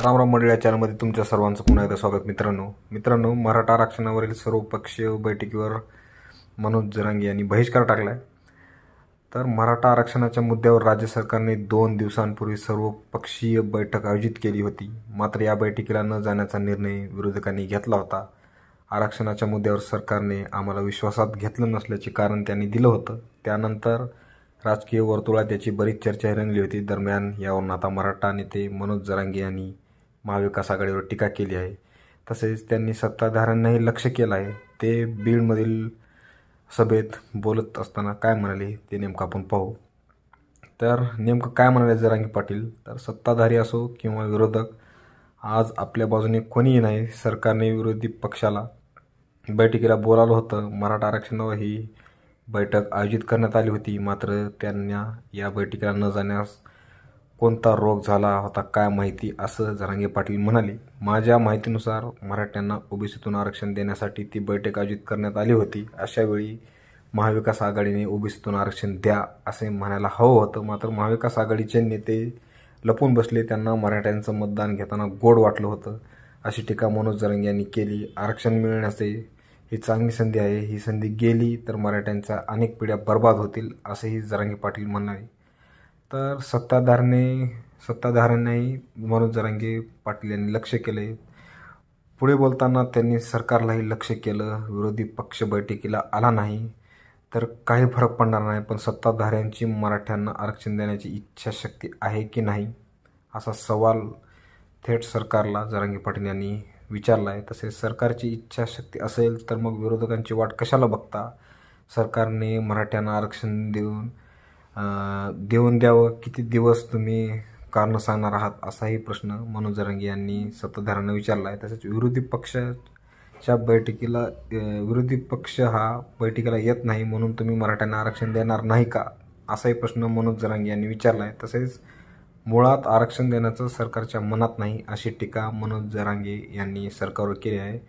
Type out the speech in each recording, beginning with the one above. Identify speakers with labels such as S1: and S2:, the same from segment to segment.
S1: रामराम मंडळी या चॅनलमध्ये तुमच्या सर्वांचं पुन्हा एकदा स्वागत. मित्रांनो मराठा आरक्षणावरील सर्वपक्षीय बैठकीवर मनोज जरांगे यांनी बहिष्कार टाकला आहे. तर मराठा आरक्षणाच्या मुद्द्यावर राज्य सरकारने 2 दिवसांपूर्वी सर्वपक्षीय बैठक आयोजित केली होती. मात्र या बैठकीला न जाण्याचा निर्णय विरोधकांनी घेतला होता. आरक्षणाच्या मुद्द्यावर सरकारने आम्हाला विश्वासात घेतलं नसल्याचे कारण त्यांनी दिलं होतं. त्यानंतर राजकीय वर्तुळात याची बरीच चर्चा रंगली होती. दरम्यान यावरून आता मराठा नेते मनोज जरांगे यांनी महाविकास आघाडीवर टीका केली आहे. तसेच त्यांनी सत्ताधाऱ्यांनाही लक्ष्य केलं आहे. ते बीडमधील सभेत बोलत असताना काय म्हणाले ते नेमकं आपण पाहू. तर नेमकं काय म्हणाले जरांगे पाटील, तर सत्ताधारी असो किंवा विरोधक, आज आपल्या बाजूने कोणीही नाही. सरकारने विरोधी पक्षाला बैठकीला बोलावलं होतं. मराठा आरक्षणावर ही बैठक आयोजित करण्यात आली होती. मात्र त्यांना या बैठकीला न जाण्यास कोणता रोग झाला होता काय माहिती, असं जरांगे पाटील म्हणाले. माझ्या माहितीनुसार मराठ्यांना ओबीसीतून आरक्षण देण्यासाठी ती बैठक आयोजित करण्यात आली होती. अशावेळी महाविकास आघाडीने ओबीसीतून आरक्षण द्या असे म्हणायला हवं होतं. मात्र महाविकास आघाडीचे नेते लपून बसले. त्यांना मराठ्यांचं मतदान घेताना गोड वाटलं होतं, अशी टीका मनोज जरांगे यांनी केली. आरक्षण मिळण्याचे ही चांगली संधी आहे. ही संधी गेली तर मराठ्यांच्या अनेक पिढ्या बर्बाद होतील, असेही जरांगे पाटील म्हणाले. तर सत्ताधाऱ्यांनाही मनोज जरांगे पाटील यांनी लक्ष केले. पुढे बोलताना त्यांनी सरकारलाही लक्ष केलं. विरोधी पक्ष बैठकीला आला नाही तर काही फरक पडणार नाही, पण सत्ताधाऱ्यांची मराठ्यांना आरक्षण देण्याची इच्छाशक्ती आहे की नाही, असा सवाल थेट सरकारला जरांगे पाटील यांनी विचारला आहे. तसेच सरकारची इच्छाशक्ती असेल तर मग विरोधकांची वाट कशाला बघता? सरकारने मराठ्यांना आरक्षण देऊन द्यावं. किती दिवस तुम्ही कारण सांगणार आहात, असाही प्रश्न मनोज जरांगे यांनी सत्ताधाऱ्यांना विचारला आहे. तसेच विरोधी पक्ष हा बैठकीला येत नाही म्हणून तुम्ही मराठ्यांना आरक्षण देणार नाही का, असाही प्रश्न मनोज जरांगे यांनी विचारला आहे. तसेच मुळात आरक्षण देण्याचं सरकारच्या मनात नाही, अशी टीका मनोज जरांगे यांनी सरकारवर केली आहे.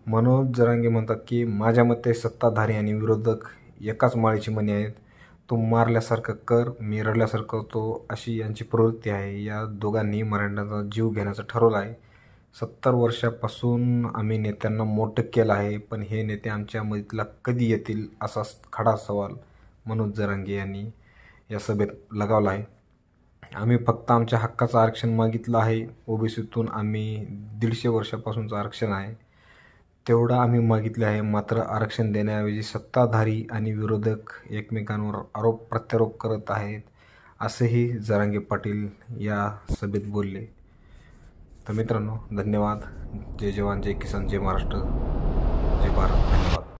S1: मनोज जरांगे म्हणतात की माझ्या मते सत्ताधारी आणि विरोधक एकाच माळीची मणी आहेत. तू मारल्यासारखं कर, मी रडल्यासारखं करतो, अशी यांची प्रवृत्ती आहे. या दोघांनी मराठ्यांचा जीव घेण्याचं ठरवलं आहे. 70 वर्षापासून आम्ही नेत्यांना मोठं केलं आहे, पण हे नेते आमच्या मदतीला कधी येतील, असा खडा सवाल मनोज जरांगे यांनी या सभेत लगावला आहे. आम्ही फक्त आमच्या हक्काचं आरक्षण मागितलं आहे. ओबीसीतून आम्ही 150 वर्षापासूनचं आरक्षण आहे, तेवढं आम्ही मागितले आहे. मात्र आरक्षण देण्याऐवजी सत्ताधारी आणि विरोधक एकमेकांवर आरोप प्रत्यारोप करत आहेत, असेही जरांगे पाटील या सभेत बोलले. तर मित्रांनो, धन्यवाद. जय जवान, जय किसान, जय महाराष्ट्र, जय भारत. धन्यवाद.